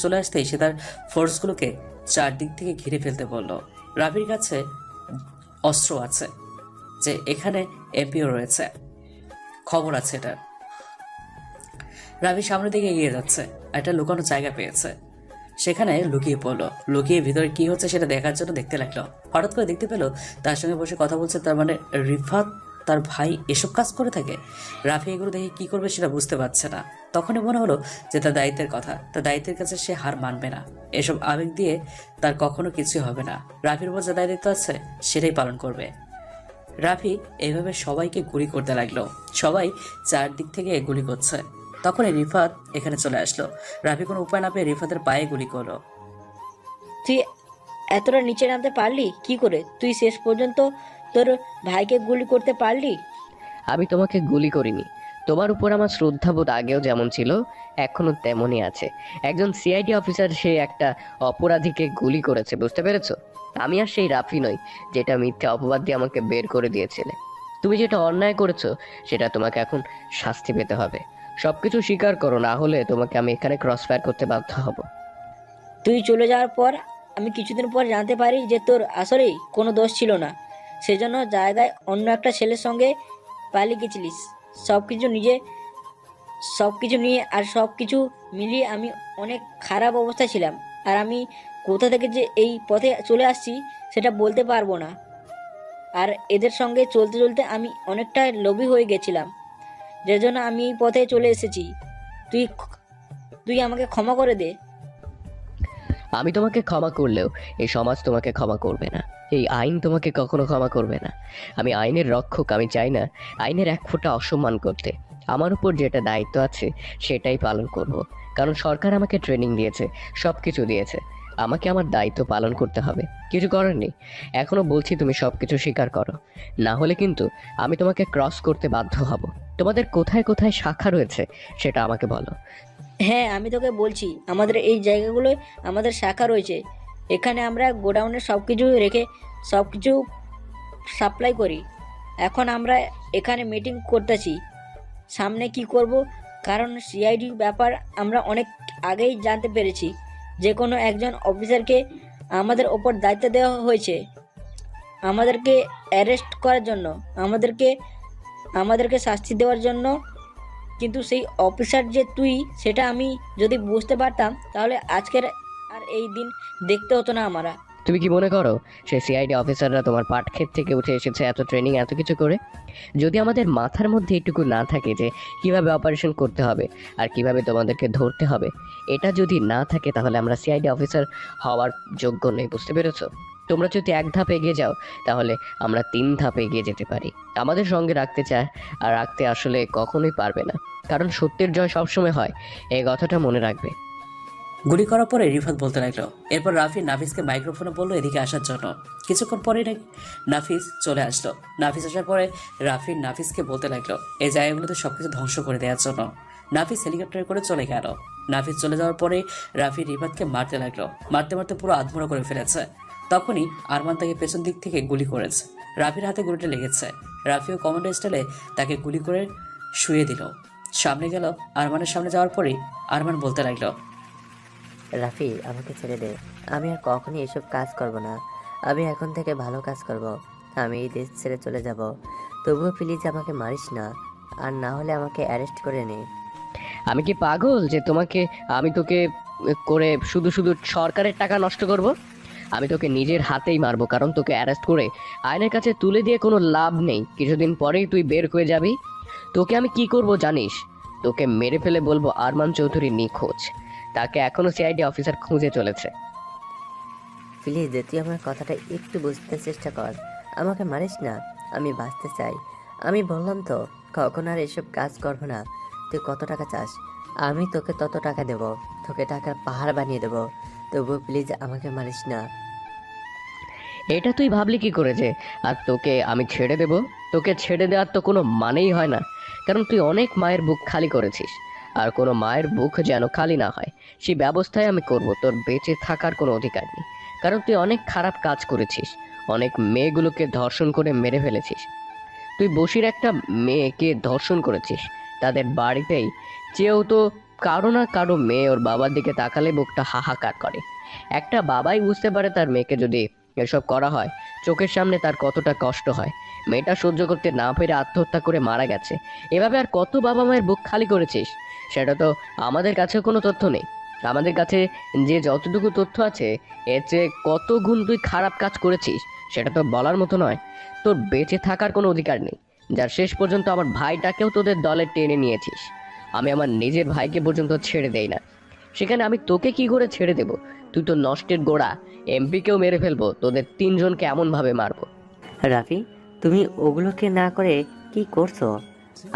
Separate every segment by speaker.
Speaker 1: চলে আসতেই সে তার ফোর্সগুলোকে চারদিক থেকে ঘিরে ফেলতে বলল। রাফির কাছে অস্ত্র আছে, যে এখানে এমপিও রয়েছে, খবর আছে এটার। রাফি সামনের দিকে এগিয়ে যাচ্ছে, একটা লুকানো জায়গা পেয়েছে, সেখানে লুকিয়ে পড়লো। লুকিয়ে ভিতরে কি হচ্ছে সেটা দেখার জন্য দেখতে লাগলো। হঠাৎ করে দেখতে পেলো তার সঙ্গে বসে কথা বলছে, তার মানে রিফাত তার ভাই এসব কাজ করে থাকে। রাফি এগুলো দেখে কি করবে সেটা বুঝতে পারছে না। তখনই মনে হলো যে তার দায়িত্বের কথা, তার দায়িত্বের কাছে সে হার মানবে না। এসব আবেগ দিয়ে তার কখনো কিছুই হবে না। রাফির উপর যে দায়িত্ব আছে সেটাই পালন করবে। রাফি এভাবে সবাইকে গুলি করতে লাগলো। সবাই চারদিক থেকে গুলি করছে। তখনই রিফাত এখানে চলে আসলো। রাফি কোনো উপায় না পেয়ে রিফাতের পায়ে গুলি করলো।
Speaker 2: তুই এতটা নিচে নামতে পারলি কি করে? তুই শেষ পর্যন্ত তোর ভাইকে গুলি করতে পারলি?
Speaker 3: আমি তোমাকে গুলি করিনি। তোমার উপর আমার শ্রদ্ধাবোধ আগেও যেমন ছিল, এখনো তেমনই আছে। একজন সিআইডি অফিসার সে একটা অপরাধীকে গুলি করেছে, বুঝতে পেরেছো? আমি আর সেই রাফি নই যেটা মিথ্যা অপবাদ দিয়ে আমাকে বের করে দিয়েছিলে। তুমি যেটা অন্যায় করেছো সেটা তোমাকে এখন শাস্তি পেতে হবে। সবকিছু স্বীকার করো, না হলে তোমাকে আমি এখানে ক্রস ফায়ার করতে বাধ্য হব।
Speaker 2: তুই চলে যাওয়ার পর আমি কিছুদিন পর জানতে পারি যে তোর আসলেই কোনো দোষ ছিল না। সেজন্য জায়গায় অন্য একটা ছেলের সঙ্গে পালিয়ে গেছিলিস। সব কিছু নিয়ে আর সব কিছু মিলিয়ে আমি অনেক খারাপ অবস্থায় ছিলাম। আর আমি কোথা থেকে যে এই পথে চলে আসছি সেটা বলতে পারবো না। আর এদের সঙ্গে চলতে চলতে আমি অনেকটা লোভী হয়ে গেছিলাম, যে জন্য আমি এই পথে চলে এসেছি। তুই তুই আমাকে ক্ষমা করে দে।
Speaker 3: আমি তোমাকে ক্ষমা করলেও এই সমাজ তোমাকে ক্ষমা করবে না। এই আইন তোমাকে কখনো ক্ষমা করবে না। আমি আইনের রক্ষক, আমি চাই না আইনের এক ফোঁটা অসম্মান করতে। আমার উপর যেটা দায়িত্ব আছে সেটাই পালন করব। কারণ সরকার আমাকে ট্রেনিং দিয়েছে, সব কিছু দিয়েছে। আমাকে আমার দায়িত্ব পালন করতে হবে, কিছু করার নেই। এখনো বলছি তুমি সব কিছু স্বীকার করো, না হলে কিন্তু আমি তোমাকে ক্রস করতে বাধ্য হব। তোমাদের কোথায় কোথায় শাখা রয়েছে সেটা আমাকে বলো।
Speaker 2: হ্যাঁ, আমি তোকে বলছি, আমাদের এই জায়গাগুলোয় আমাদের শাখা রয়েছে। এখানে আমরা গোডাউনে সব কিছু রেখে সব কিছু সাপ্লাই করি। এখন আমরা এখানে মিটিং করতেছি সামনে কি করব, কারণ সিআইডি ব্যাপার আমরা অনেক আগেই জানতে পেরেছি। যে কোনো একজন অফিসারকে আমাদের ওপর দায়িত্ব দেওয়া হয়েছে আমাদেরকে অ্যারেস্ট করার জন্য, আমাদেরকে আমাদেরকে শাস্তি দেওয়ার জন্য। কিন্তু সেই অফিসার যে তুই, সেটা আমি যদি বুঝতে পারতাম তাহলে আজকের আর এই দিন দেখতে হতো না আমরা।
Speaker 3: তুমি কি মনে করো সে সিআইডি অফিসাররা তোমার পাটক্ষেত থেকে উঠে এসেছে এত ট্রেনিং এত কিছু করে? যদি আমাদের মাথার মধ্যে এটুকু না থাকে যে কিভাবে অপারেশন করতে হবে আর কিভাবে তোমাদেরকে ধরতে হবে, এটা যদি না থাকে তাহলে আমরা সিআইডি অফিসার হওয়ার যোগ্য নেই, বুঝতে পেরেছো? তোমরা যদি এক ধাপ এগিয়ে যাও তাহলে আমরা 3 ধাপ এগিয়ে যেতে পারি। আমাদের সঙ্গে রাখতে চায় আর রাখতে আসলে কখনোই পারবে না, কারণ সত্যের জয় সবসময় হয়, এই কথাটা মনে রাখবে।
Speaker 1: গুলি করার পরে রিফাত বলতে লাগলো। এরপর রাফি নাফিসকে মাইক্রোফোনে বললো এদিকে আসার জন্য। কিছুক্ষণ পরে নাফিস চলে আসলো। নাফিস আসার পরে রাফি নাফিসকে বলতে লাগলো এই জায়গাগুলোতে সবকিছু ধ্বংস করে দেওয়ার জন্য। নাফিস হেলিকপ্টারে করে চলে গেল। নাফিস চলে যাওয়ার পরে রাফি রিফাতকে মারতে লাগলো। মারতে মারতে পুরো আধমরা করে ফেলেছে। তখনই আরমান তাকে পেছন দিক থেকে গুলি করেছে। রাফির হাতে গুলিটা লেগেছে। রাফিও কমান্ডো স্টাইলে তাকে গুলি করে শুয়ে দিল। সামনে গেল। আরমানের সামনে যাওয়ার পরেই আরমান বলতে লাগলো
Speaker 4: রাফি, আমাকে ছেড়ে দে। আমি আর কখনই এসব কাজ করব না। আমি এখন থেকে ভালো কাজ করব। আমি এই দেশ ছেড়ে চলে যাব। তবুও প্লিজ আমাকে মারিস না, আর না হলে আমাকে অ্যারেস্ট করে নে।
Speaker 3: আমি কি পাগল যে আমি তোকে করে শুধু শুধু সরকারের টাকা নষ্ট করব? আমি তোকে নিজের হাতেই মারবো, কারণ তোকে অ্যারেস্ট করে আইনের কাছে তুলে দিয়ে কোনো লাভ নেই। কিছুদিন পরেই তুই বের হয়ে যাবি। তোকে আমি কি করব জানিস? তোকে মেরে ফেলে বলবো আরমান চৌধুরী নিখোঁজ। তাকে এখনো সিআইডি অফিসার খুঁজে চলেছে।
Speaker 4: প্লিজ তুই আমার কথাটা একটু বুঝতে চেষ্টা কর। আমাকে মারিস না, আমি বাঁচতে চাই। আমি বললাম তো কখন আর এসব কাজ করবো না। তুই কত টাকা চাস? আমি তোকে তত টাকা দেব, তোকে টাকার পাহাড় বানিয়ে দেব। তবুও প্লিজ আমাকে মারিস না।
Speaker 3: এটা তুই ভাবলি কি করে যে আর তোকে আমি ছেড়ে দেব? তোকে ছেড়ে দেওয়ার তো কোনো মানেই হয় না, কারণ তুই অনেক মায়ের বুক খালি করেছিস। আর কোনো মায়ের বুক যেন খালি না হয় সেই ব্যবস্থাই আমি করব। তোর বেঁচে থাকার কোনো অধিকার নেই, কারণ তুই অনেক খারাপ কাজ করেছিস। অনেক মেয়েগুলোকে ধর্ষণ করে মেরে ফেলেছিস। তুই বসির একটা মেয়েকে ধর্ষণ করেছিস তাদের বাড়িতেই, চেয়েও তো কারো না কারো মেয়ে ওর বাবার দিকে তাকালে বুকটা হাহাকার করে। একটা বাবাই বুঝতে পারে তার মেয়েকে যদি এসব করা হয় চোখের সামনে তার কতটা কষ্ট হয়। মেয়েটা সহ্য করতে না পেরে আত্মহত্যা করে মারা গেছে। এভাবে আর কত বাবা মায়ের বুক খালি করেছিস? সেটা তো আমাদের কাছে কোনো তথ্য নেই। আমাদের কাছে যে যতটুকু তথ্য আছে এর চেয়ে কত গুণ তুই খারাপ কাজ করেছিস সেটা তো বলার মতো নয়। তোর বেঁচে থাকার কোনো অধিকার নেই, যার শেষ পর্যন্ত আমার ভাইটাকেও তোদের দলে টেনে নিয়েছিস। আমি আমার নিজের ভাইকে পর্যন্ত ছেড়ে দেই না, সেখানে আমি তোকে কি করে ছেড়ে দেব? তুই তো নষ্টের গোড়া। এমপিকেও মেরে ফেলবো, তোদের তিনজনকে এমনভাবে মারবো।
Speaker 4: রাফি, তুমি ওগুলোকে না করে কি করছো?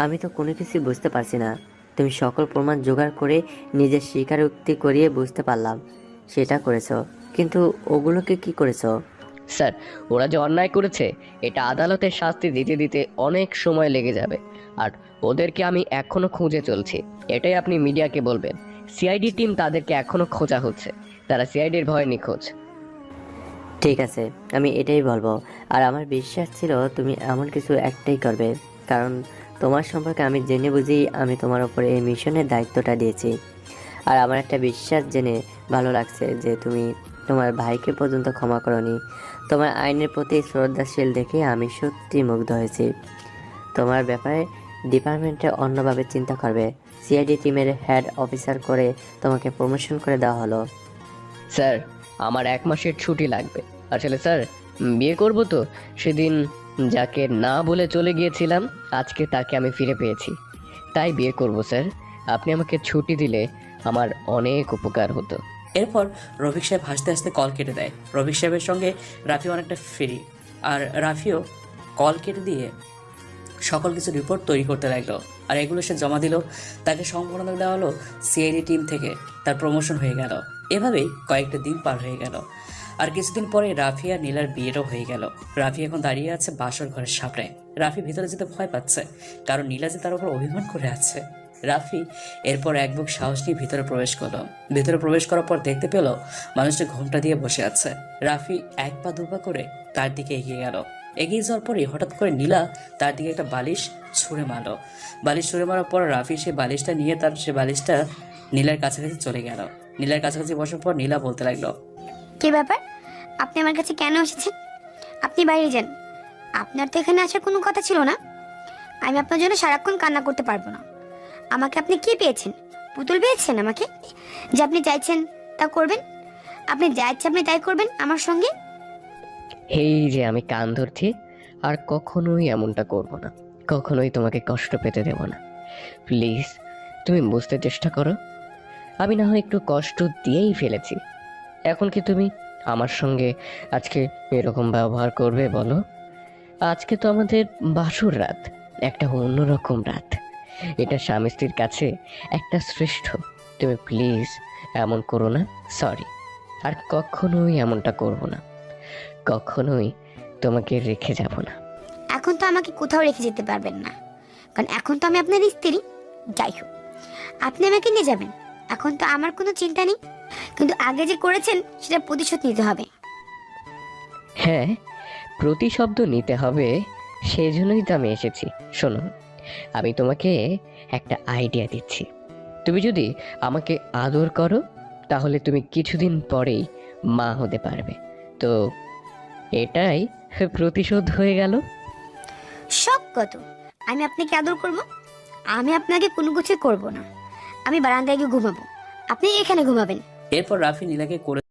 Speaker 4: আমি তো কোনো কিছু বুঝতে পারছি না। তুমি সকল প্রমাণ জোগাড় করে নিজের স্বীকারোক্তি করিয়ে বুঝতে পারলাম সেটা করেছো, কিন্তু ওগুলোকে কি করেছো?
Speaker 3: স্যার, ওরা যে অন্যায় করেছে এটা আদালতের শাস্তি দিতে দিতে অনেক সময় লেগে যাবে, আর ওদেরকে আমি এখনো খুঁজে চলছি। এটাই আপনি মিডিয়াকে বলবেন। সিআইডি টিম তাদেরকে এখনো খোঁজা হচ্ছে, তারা সিআইডির ভয়ে নিখোঁজ।
Speaker 4: ঠিক আছে, আমি এটাই বলবো। আর আমার বিশ্বাস ছিল তুমি এমন কিছু একটাই করবে, কারণ তোমার সম্পর্কে আমি জেনে বুঝেই আমি তোমার উপরে এই মিশনের দায়িত্বটা দিয়েছি। আর আমার একটা বিশ্বাস জেনে ভালো লাগছে যে তুমি তোমার ভাইকে পর্যন্ত ক্ষমা করনি। তোমার আইনের প্রতি শ্রদ্ধাশীল দেখে আমি সত্যি মুগ্ধ হয়েছি। তোমার ব্যাপারে ডিপার্টমেন্টে অন্যভাবে চিন্তা করবে। সিআইডি টিমের হেড অফিসার করে তোমাকে প্রমোশন করে দেওয়া হলো।
Speaker 3: স্যার, আমার 1 মাসের ছুটি লাগবে। আসলে স্যার, বিয়ে করব তো। সেদিন যাকে না বলে চলে গিয়েছিলাম আজকে তাকে আমি ফিরে পেয়েছি, তাই বিয়ে করব স্যার। আপনি আমাকে ছুটি দিলে আমার অনেক উপকার হতো।
Speaker 1: এরপর রফিক সাহেব হাসতে হাসতে কল কেটে দেয়। রফিক সাহেবের সঙ্গে রাফি অনেকটা ফ্রি, আর রাফিও কল কেটে দিয়ে সকল কিছু রিপোর্ট তৈরি করতে লাগলো। আর এগুলো সে জমা দিল। তাকে সম্মাননা দেওয়া হলো সিআইডি টিম থেকে, তার প্রমোশন হয়ে গেল। এভাবেই কয়েকটা দিন পার হয়ে গেল। আর কিছুদিন পরে রাফি আর নীলার বিয়েটাও হয়ে গেল। রাফি এখন দাঁড়িয়ে আছে বাসর ঘরের সামনে। রাফি ভিতরে যেতে ভয় পাচ্ছে, কারণ নীলা যে তার উপর অভিমান করে আছে। রাফি এরপর এক বুক সাহস নিয়ে ভিতরে প্রবেশ করলো। ভিতরে প্রবেশ করার পর দেখতে পেল মানুষটা ঘোমটা দিয়ে বসে আছে। রাফি 1 পা 2 পা করে তার দিকে এগিয়ে গেল। এগিয়ে যাওয়ার পরে হঠাৎ করে নীলা তার দিকে একটা বালিশ ছুঁড়ে মারলো। বালিশ ছুঁড়ে মারার পর রাফি সে বালিশটা নিয়ে সে বালিশটা নীলার কাছাকাছি চলে গেল। নীলার কাছাকাছি বসার পর নীলা বলতে লাগলো,
Speaker 5: কি ব্যাপার? আপনি আমার কাছে কেন এসেছেন? আপনি বাইরে যান। আপনার তো এখানে আসার কোনো কথা ছিল না। আমি আপনার জন্য সারাক্ষণ কান্না করতে পারবো না। আমাকে আপনি কি পেয়েছেন? পুতুল পেয়েছেন আমাকে, যে আপনি চাইছেন তা করবেন? আপনি যা ইচ্ছে আপনি তাই করবেন আমার সঙ্গে?
Speaker 3: এই যে আমি কান ধরছি, আর কখনোই এমনটা করব না, কখনোই তোমাকে কষ্ট পেতে দেব না। প্লিজ তুমি বুঝতে চেষ্টা করো। আমি না হয় একটু কষ্ট দিয়েই ফেলেছি, এখন কি তুমি আমার সঙ্গে আজকে এরকম ব্যবহার করবে বলো? আজকে তো আমাদের বাসর রাত, একটা অন্যরকম রাত। এটা স্বামী স্ত্রীর কাছে একটা শ্রেষ্ঠ। তুমি প্লিজ এমন করো না। সরি, আর কখনোই এমনটা করব না, কখনোই তোমাকে রেখে যাব না।
Speaker 5: এখন তো আমাকে কোথাও রেখে যেতে পারবেন না, কারণ এখন তো আমি আপনার স্ত্রী। যাই হোক, আপনি আমাকে নিয়ে যাবেন, এখন তো আমার কোনো চিন্তা নেই। কিন্তু আগে যে করেছেন সেটা প্রতিশোধ নিতে হবে।
Speaker 3: হ্যাঁ, প্রতিশব্দ নিতে হবে, সেই জন্যই তো আমি এসেছি। শোনো, আমি তোমাকে একটা আইডিয়া দিচ্ছি। তুমি যদি আমাকে আদর করো তাহলে তুমি কিছুদিন পরেই মা হতে পারবে। তো এটাই প্রতিশোধ হয়ে গেল।
Speaker 5: শখ কত! আমি আপনাকে আদর করব? আমি আপনাকে কোনো কিছু করব না। আমি বারান্দায় গিয়ে ঘুমাবো, আপনি এখানে ঘুমাবেন।
Speaker 1: এরপর রাফি নীলাকে কোলে